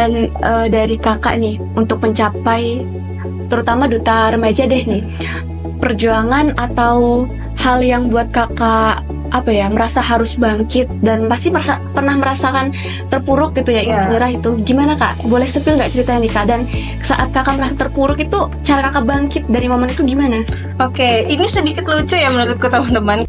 Dan dari kakak nih, untuk mencapai terutama duta remaja deh nih, perjuangan atau hal yang buat kakak merasa harus bangkit dan pasti pernah merasakan terpuruk gitu ya, menyerah itu gimana kak? Boleh spill nggak ceritanya nih kak? Dan saat kakak merasa terpuruk itu cara kakak bangkit dari momen itu gimana? Oke, ini sedikit lucu ya menurutku teman-teman.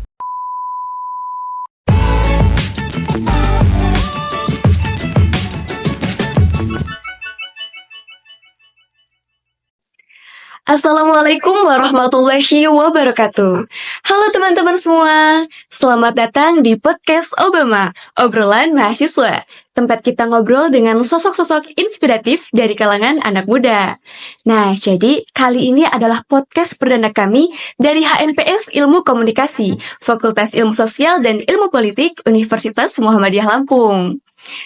Assalamualaikum warahmatullahi wabarakatuh. Halo teman-teman semua, selamat datang di podcast Obama, obrolan mahasiswa. Tempat kita ngobrol dengan sosok-sosok inspiratif dari kalangan anak muda. Nah, jadi kali ini adalah podcast perdana kami dari HMPS Ilmu Komunikasi, Fakultas Ilmu Sosial dan Ilmu Politik Universitas Muhammadiyah Lampung.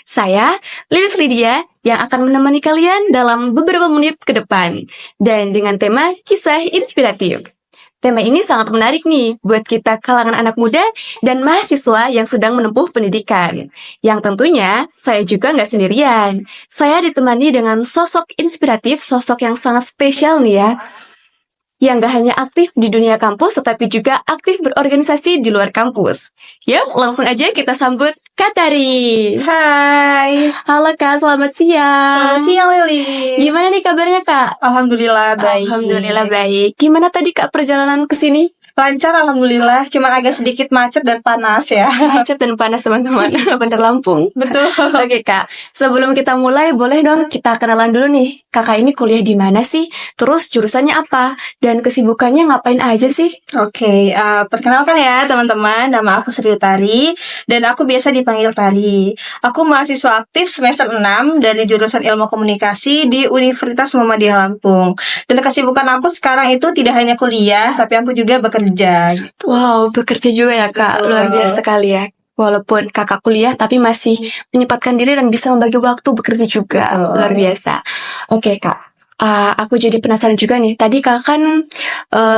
Saya, Lilis Lydia, yang akan menemani kalian dalam beberapa menit ke depan. Dan dengan tema kisah inspiratif. Tema ini sangat menarik nih buat kita kalangan anak muda dan mahasiswa yang sedang menempuh pendidikan. Yang tentunya saya juga nggak sendirian. Saya ditemani dengan sosok inspiratif, sosok yang sangat spesial nih ya. Yang gak hanya aktif di dunia kampus, tetapi juga aktif berorganisasi di luar kampus. Yuk, langsung aja kita sambut Kak Tari. Hai. Halo Kak, selamat siang. Selamat siang Lilis. Gimana nih kabarnya Kak? Alhamdulillah baik. Alhamdulillah baik. Gimana tadi Kak perjalanan ke sini? Lancar alhamdulillah, cuma agak sedikit macet dan panas ya. Macet dan panas teman-teman, bener Lampung. Betul. Oke Kak, sebelum kita mulai boleh dong kita kenalan dulu nih. Kakak ini kuliah di mana sih? Terus jurusannya apa? Dan kesibukannya ngapain aja sih? Oke, perkenalkan ya teman-teman, nama aku Sri Utari dan aku biasa dipanggil Tari. Aku mahasiswa aktif semester 6 dari jurusan Ilmu Komunikasi di Universitas Muhammadiyah Lampung. Dan kesibukan aku sekarang itu tidak hanya kuliah, tapi aku juga bekerja. Wow, bekerja juga ya Kak, luar biasa sekali ya. Walaupun kakak kuliah, tapi masih menyempatkan diri dan bisa membagi waktu bekerja juga, luar biasa. Oke Kak, aku jadi penasaran juga nih. Tadi kakak kan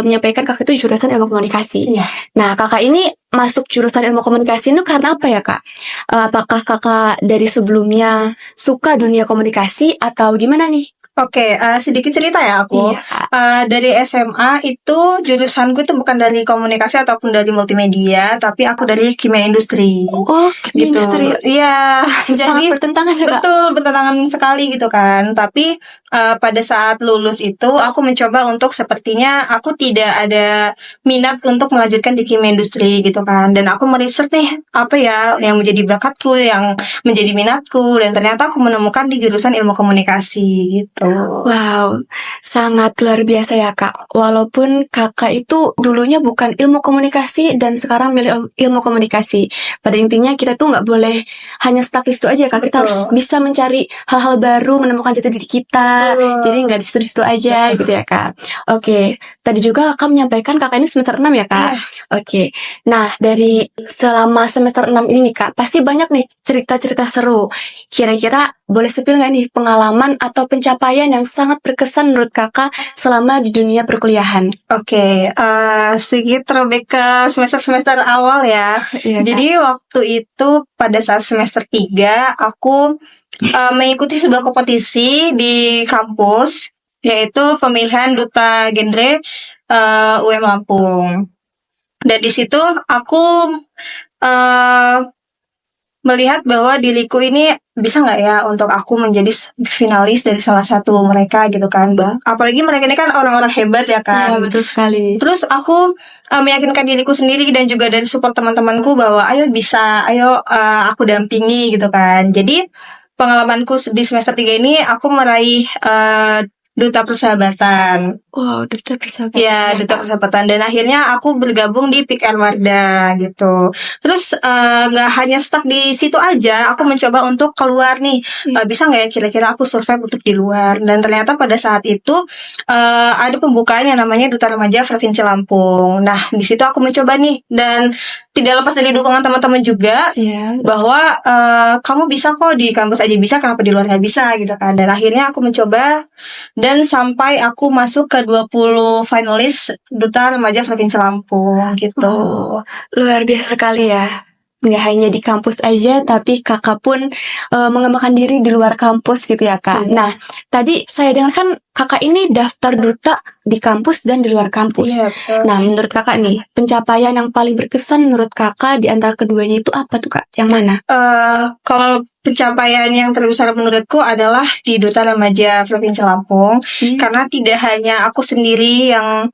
menyampaikan kakak itu jurusan ilmu komunikasi. Iya. Nah, kakak ini masuk jurusan ilmu komunikasi itu karena apa ya Kak? Apakah kakak dari sebelumnya suka dunia komunikasi atau gimana nih? Oke, sedikit cerita ya aku. Iya. Dari SMA itu jurusanku itu bukan dari komunikasi ataupun dari multimedia, tapi aku dari kimia industri. Oh, kimia Gitu. industri. Iya, Sangat bertentangan ya Kak? betul, bertentangan sekali gitu kan. Tapi pada saat lulus itu aku mencoba untuk sepertinya aku tidak ada minat untuk melanjutkan di kimia industri gitu kan. Dan aku meriset nih apa ya yang menjadi bakatku, yang menjadi minatku, dan ternyata aku menemukan di jurusan ilmu komunikasi gitu. Wow, sangat luar biasa ya Kak. Walaupun kakak itu dulunya bukan ilmu komunikasi dan sekarang milih ilmu komunikasi. Pada intinya kita tuh nggak boleh hanya stuck di situ aja Kak. Kita harus bisa mencari hal-hal baru, menemukan jati diri kita. Jadi nggak di situ aja gitu ya Kak. Oke, tadi juga kakak menyampaikan kakak ini semester 6 ya Kak. Oke, nah dari selama semester 6 ini nih Kak, pasti banyak nih cerita-cerita seru. Kira-kira boleh spill nggak nih pengalaman atau pencapaian yang sangat berkesan menurut kakak selama di dunia perkuliahan? Oke, sedikit throwback ke semester-semester awal ya. Iya, Kak. Jadi waktu itu pada saat semester 3 aku mengikuti sebuah kompetisi di kampus, yaitu pemilihan duta genre UM Lampung. Dan di situ aku melihat bahwa diriku ini bisa nggak ya untuk aku menjadi finalis dari salah satu mereka gitu kan. Apalagi mereka ini kan orang-orang hebat ya kan. Iya, betul sekali. Terus aku meyakinkan diriku sendiri dan juga dari support teman-temanku bahwa ayo bisa, ayo aku dampingi gitu kan. Jadi pengalamanku di semester 3 ini aku meraih duta persahabatan. Wow, duta persahabatan. Ya, duta persahabatan. Dan akhirnya aku bergabung di PIK Wardah gitu. Terus nggak hanya stuck di situ aja, aku mencoba untuk keluar nih. Bisa nggak ya kira-kira aku survive untuk di luar? Dan ternyata pada saat itu ada pembukaan yang namanya Duta Remaja Provinsi Lampung. Nah, di situ aku mencoba nih dan tidak lepas dari dukungan teman-teman juga bahwa kamu bisa kok di kampus aja bisa, kenapa di luar nggak bisa gitu kan. Dan akhirnya aku mencoba dan sampai aku masuk ke 20 finalis Duta Remaja Provinsi Lampung gitu. Oh, luar biasa sekali ya. nggak hanya di kampus aja, tapi kakak pun mengembangkan diri di luar kampus gitu ya kak. Nah, tadi saya dengar kan kakak ini daftar duta di kampus dan di luar kampus. Iya, betul. Nah, menurut kakak nih, pencapaian yang paling berkesan menurut kakak di antara keduanya itu apa tuh kak? Yang mana? Kalau pencapaian yang terbesar menurutku adalah di Duta Remaja Provinsi Lampung, karena tidak hanya aku sendiri yang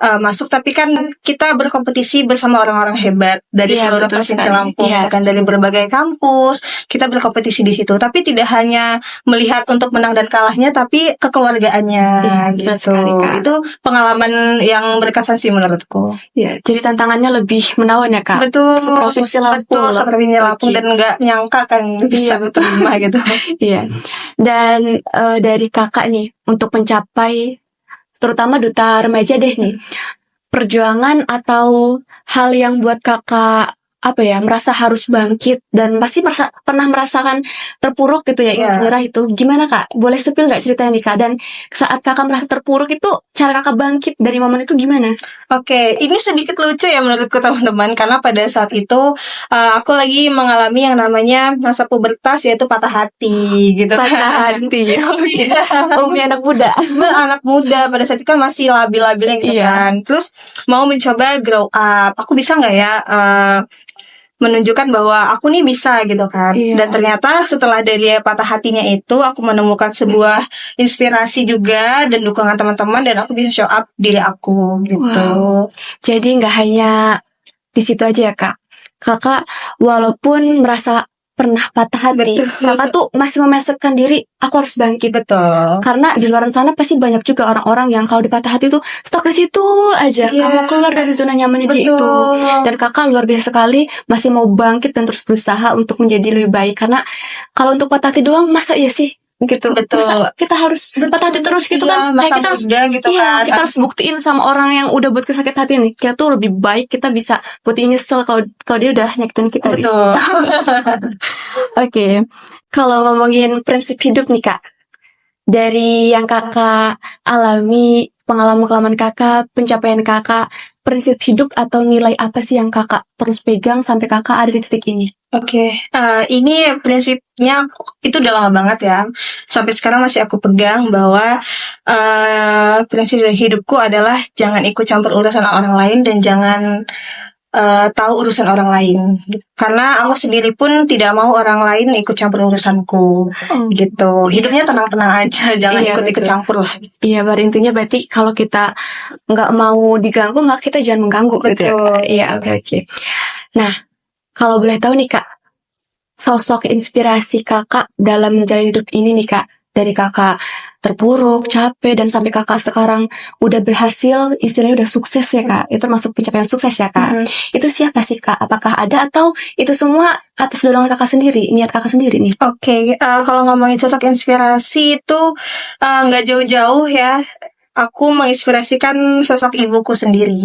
masuk, tapi kan kita berkompetisi bersama orang-orang hebat dari Iya, seluruh betul provinsi sekali. Lampung, Iya. kan dari berbagai kampus kita berkompetisi di situ. Tapi tidak hanya melihat untuk menang dan kalahnya, tapi kekeluargaannya Iya, betul gitu. sekali, Kak. Itu pengalaman yang berkesan sih menurutku. Ya, jadi tantangannya lebih menawan ya kak. Betul, Seprovinsi Lampung betul, loh. seprovinsi Lampung, Oke. dan nggak nyangka kan bisa Iya, betul. terima gitu. Iya. Dan dari kakak nih untuk mencapai terutama duta remaja deh nih, perjuangan atau hal yang buat kakak apa ya merasa harus bangkit dan pasti pernah merasakan terpuruk gitu ya, Iya. menyerah itu gimana kak? Boleh spill nggak ceritanya nih kak? Dan saat kakak merasa terpuruk itu cara kakak bangkit dari momen itu gimana? Oke, ini sedikit lucu ya menurutku teman-teman, karena pada saat itu aku lagi mengalami yang namanya masa pubertas, yaitu patah hati gitu kan. Patah hati. Iya. Umi anak muda. Anak muda pada saat itu kan masih labil-labilnya gitu Iya. kan. Terus mau mencoba grow up, aku bisa nggak ya menunjukkan bahwa aku nih bisa gitu kan. Iya. Dan ternyata setelah dari patah hatinya itu, aku menemukan sebuah inspirasi juga dan dukungan teman-teman, dan aku bisa show up diri aku gitu. Wow. Jadi nggak hanya di situ aja ya kak. Kakak walaupun merasa pernah patah hati, Betul. kakak tuh masih memasukkan diri, aku harus bangkit. Betul. Karena di luar sana pasti banyak juga orang-orang yang kalau di patah hati tuh stuck di situ aja, Iya. nggak mau keluar dari zona nyamannya dia itu. Betul. Dan kakak luar biasa sekali masih mau bangkit dan terus berusaha untuk menjadi lebih baik. Karena kalau untuk patah hati doang masa iya sih gitu. Betul. Masa kita harus patah hati terus gitu Iya, kan? masa Kita harus muda gitu iya, kan. kita harus buktiin sama orang yang udah buat sakit hati nih. Kita tuh lebih baik, kita bisa buktiin nyesel kalau dia udah nyakitin kita. Betul. Oke. Kalau ngomongin prinsip hidup nih kak, dari yang kakak alami, pengalaman kakak, pencapaian kakak, prinsip hidup atau nilai apa sih yang kakak terus pegang sampai kakak ada di titik ini? Oke, ini prinsipnya itu udah lama banget ya. Sampai sekarang masih aku pegang bahwa prinsip hidupku adalah jangan ikut campur urusan orang lain dan jangan tahu urusan orang lain. Karena aku sendiri pun tidak mau orang lain ikut campur urusanku. Gitu. Hidupnya tenang-tenang aja, jangan Iya, ikut-ikut betul. campur lah. Iya, pada intinya berarti kalau kita nggak mau diganggu, maka kita jangan mengganggu gitu ya. Betul. Kak? Iya, oke. Nah, kalau boleh tahu nih kak, sosok inspirasi kakak dalam menjalani hidup ini nih kak, dari kakak terpuruk, capek, dan sampai kakak sekarang udah berhasil, istilahnya udah sukses ya kak, itu termasuk pencapaian sukses ya kak. Itu siapa sih kak? Apakah ada atau itu semua atas dorongan kakak sendiri, niat kakak sendiri nih? Oke, kalau ngomongin sosok inspirasi itu nggak jauh-jauh ya. Aku menginspirasikan sosok ibuku sendiri.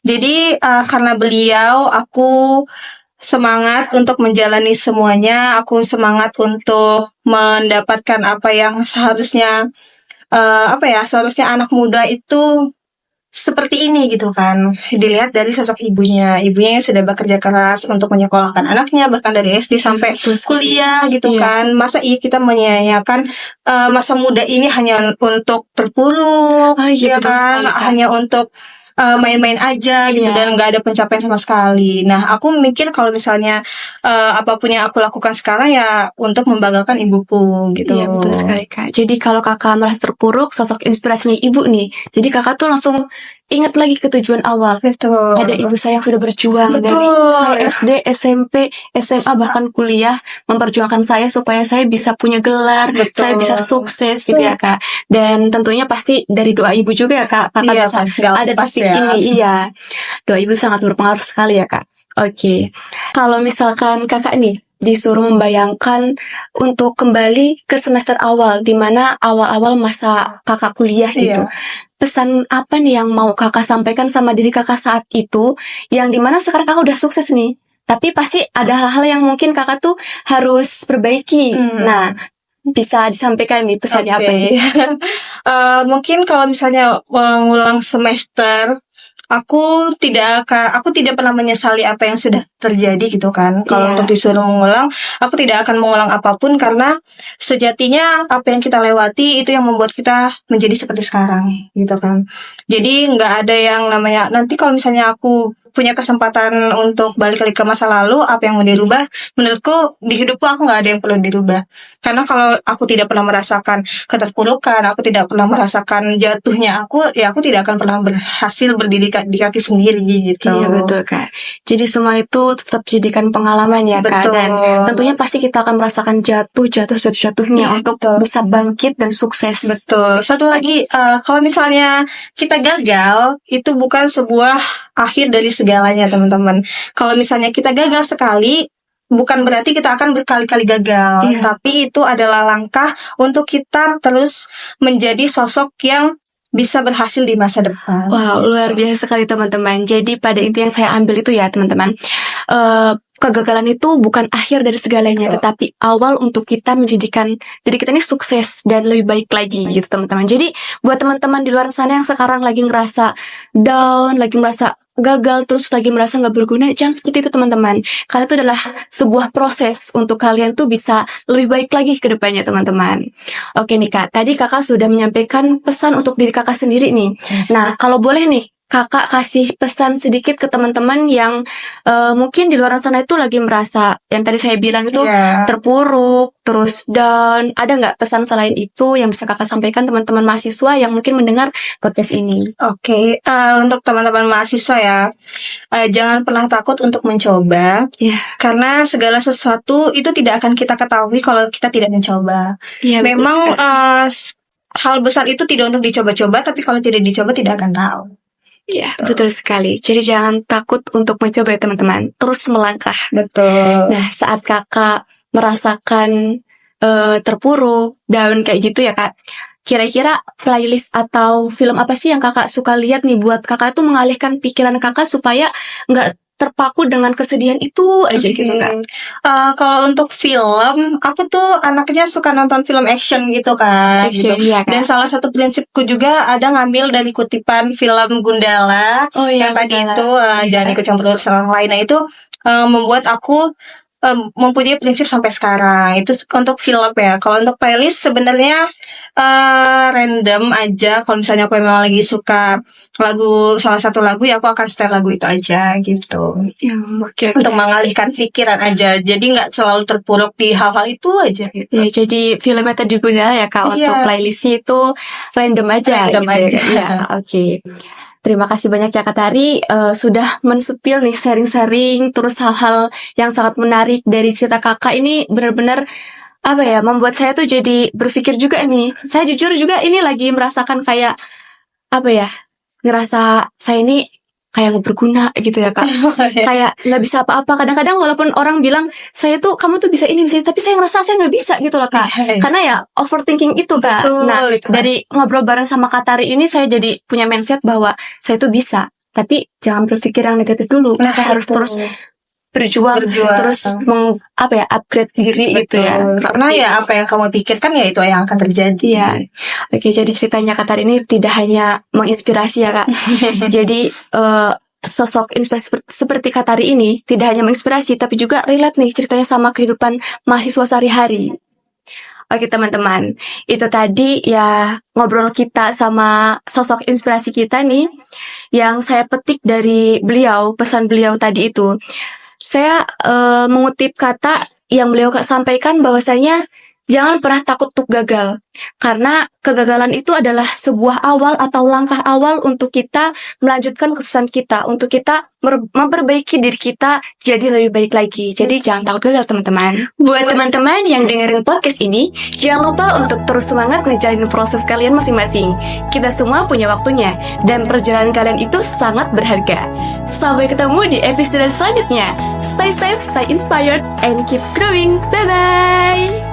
Jadi karena beliau, aku semangat untuk menjalani semuanya. Aku semangat untuk mendapatkan apa yang seharusnya seharusnya anak muda itu seperti ini gitu kan. Dilihat dari sosok ibunya yang sudah bekerja keras untuk menyekolahkan anaknya, bahkan dari SD sampai kuliah gitu Iya. kan. Masa iya kita menyia-nyiakan masa muda ini hanya untuk terpuruk, Oh, iya, ya betul kan, sekali, Kak. hanya untuk main-main aja gitu, Iya. dan nggak ada pencapaian sama sekali. Nah, aku mikir kalau misalnya apapun yang aku lakukan sekarang ya untuk membanggakan ibuku gitu. Iya, betul sekali kak. Jadi kalau kakak merasa terpuruk, sosok inspirasinya ibu nih. Jadi kakak tuh langsung ingat lagi ke tujuan awal. Betul. Ada ibu saya yang sudah berjuang dari Betul. saya SD, SMP, SMA, bahkan kuliah, memperjuangkan saya supaya saya bisa punya gelar, Betul. saya bisa sukses gitu ya kak. Dan tentunya pasti dari doa ibu juga ya kak, kakak Iya, bisa nggak ada di lepas titik ya. ini. Iya, doa ibu sangat berpengaruh sekali ya kak. Oke, kalau misalkan kakak nih disuruh membayangkan untuk kembali ke semester awal, di mana awal-awal masa kakak kuliah gitu. Iya. Pesan apa nih yang mau kakak sampaikan sama diri kakak saat itu, yang dimana sekarang kakak udah sukses nih, tapi pasti ada hal-hal yang mungkin kakak tuh harus perbaiki. Nah, bisa disampaikan nih pesannya apa nih? Mungkin kalau misalnya ngulang semester, aku tidak pernah menyesali apa yang sudah terjadi gitu kan. Kalau Iya. untuk disuruh mengulang, aku tidak akan mengulang apapun karena sejatinya apa yang kita lewati itu yang membuat kita menjadi seperti sekarang gitu kan. Jadi nggak ada yang namanya nanti kalau misalnya aku punya kesempatan untuk balik lagi ke masa lalu, apa yang mau dirubah? Menurutku di hidupku aku nggak ada yang perlu dirubah. Karena kalau aku tidak pernah merasakan keterpurukan, aku tidak pernah merasakan jatuhnya aku, ya aku tidak akan pernah berhasil berdiri di kaki sendiri gitu. Iya betul Kak. Jadi semua itu tetap jadikan pengalaman ya Kak. Betul. Dan tentunya pasti kita akan merasakan jatuh-jatuhnya Iya, untuk betul. bisa bangkit dan sukses. Betul. Satu lagi, kalau misalnya kita gagal, itu bukan sebuah akhir dari segalanya, teman-teman. Kalau misalnya kita gagal sekali, bukan berarti kita akan berkali-kali gagal. Iya. Tapi itu adalah langkah untuk kita terus menjadi sosok yang bisa berhasil di masa depan. Wow, luar biasa sekali teman-teman. Jadi pada intinya saya ambil itu ya teman-teman. Kegagalan itu bukan akhir dari segalanya, tetapi awal untuk kita menjadikan diri kita ini sukses dan lebih baik lagi gitu teman-teman. Jadi buat teman-teman di luar sana yang sekarang lagi ngerasa down, lagi merasa gagal, terus lagi merasa nggak berguna, jangan seperti itu teman-teman. Karena itu adalah sebuah proses untuk kalian tuh bisa lebih baik lagi ke depannya teman-teman. Oke nih Kak, tadi Kakak sudah menyampaikan pesan untuk diri Kakak sendiri nih. Nah, kalau boleh nih, Kakak kasih pesan sedikit ke teman-teman yang mungkin di luar sana itu lagi merasa yang tadi saya bilang itu Iya. terpuruk, terus down. Ada nggak pesan selain itu yang bisa Kakak sampaikan teman-teman mahasiswa yang mungkin mendengar podcast ini? Oke, untuk teman-teman mahasiswa ya, jangan pernah takut untuk mencoba. Iya. Karena segala sesuatu itu tidak akan kita ketahui kalau kita tidak mencoba. Iya, betul Memang sekali. hal besar itu tidak untuk dicoba-coba, tapi kalau tidak dicoba tidak akan tahu. Iya, betul sekali. Jadi jangan takut untuk mencoba ya teman-teman. Terus melangkah. Betul. Nah, saat Kakak merasakan terpuruk, down kayak gitu ya Kak. Kira-kira playlist atau film apa sih yang Kakak suka lihat nih buat Kakak tuh mengalihkan pikiran Kakak supaya nggak terpaku dengan kesedihan itu aja gitu Kak. Kalau untuk film, aku tuh anaknya suka nonton film action gitu kan. Action, Gitu. iya, Kak. Dan salah satu prinsipku juga ada ngambil dari kutipan film Gundala. Oh iya, yang tadi Gundala. itu jangan ikut campur urusan orang lain. Nah itu membuat aku mempunyai prinsip sampai sekarang. Itu untuk film ya. Kalau untuk playlist sebenarnya random aja. Kalau misalnya aku memang lagi suka salah satu lagu ya aku akan setel lagu itu aja gitu. Ya, oke. Untuk mengalihkan pikiran aja. Jadi nggak selalu terpuruk di hal-hal itu aja gitu. Ya, jadi filmnya tadi guna ya Kak. Iya. Untuk playlistnya itu random aja. Random gitu aja. Ya, oke. Terima kasih banyak ya Kak Tari sudah mensepil nih sharing-sharing terus hal-hal yang sangat menarik dari cerita Kakak ini benar-benar apa ya membuat saya tuh jadi berpikir juga nih. Saya jujur juga ini lagi merasakan kayak apa ya ngerasa saya ini kayak nggak berguna gitu ya Kak. Kayak nggak bisa apa-apa. Kadang-kadang walaupun orang bilang saya tuh kamu tuh bisa ini bisa itu, tapi saya ngerasa saya nggak bisa gitu loh Kak. Karena ya overthinking itu Kak. Betul, Nah itu, Mas. dari ngobrol bareng sama Kak Tari ini saya jadi punya mindset bahwa saya tuh bisa. Tapi jangan berpikir yang negatif dulu. Nah, Kita harus itu. terus berjuang. Terus upgrade diri gitu ya. Karena ya apa yang kamu pikirkan ya itu yang akan terjadi. Iya. Oke, jadi ceritanya Kak Tari ini tidak hanya menginspirasi ya Kak. Jadi sosok inspirasi seperti Kak Tari ini tidak hanya menginspirasi tapi juga relate nih ceritanya sama kehidupan mahasiswa sehari-hari. Oke teman-teman, itu tadi ya ngobrol kita sama sosok inspirasi kita nih yang saya petik dari beliau, pesan beliau tadi itu. Saya mengutip kata yang beliau sampaikan bahwasanya jangan pernah takut untuk gagal. Karena kegagalan itu adalah sebuah awal atau langkah awal untuk kita melanjutkan kesuksesan kita. Untuk kita memperbaiki diri kita jadi lebih baik lagi. Jadi jangan takut gagal teman-teman. Buat teman-teman yang dengerin podcast ini, jangan lupa untuk terus semangat ngejalanin proses kalian masing-masing. Kita semua punya waktunya. Dan perjalanan kalian itu sangat berharga. Sampai ketemu di episode selanjutnya. Stay safe, stay inspired, and keep growing. Bye-bye!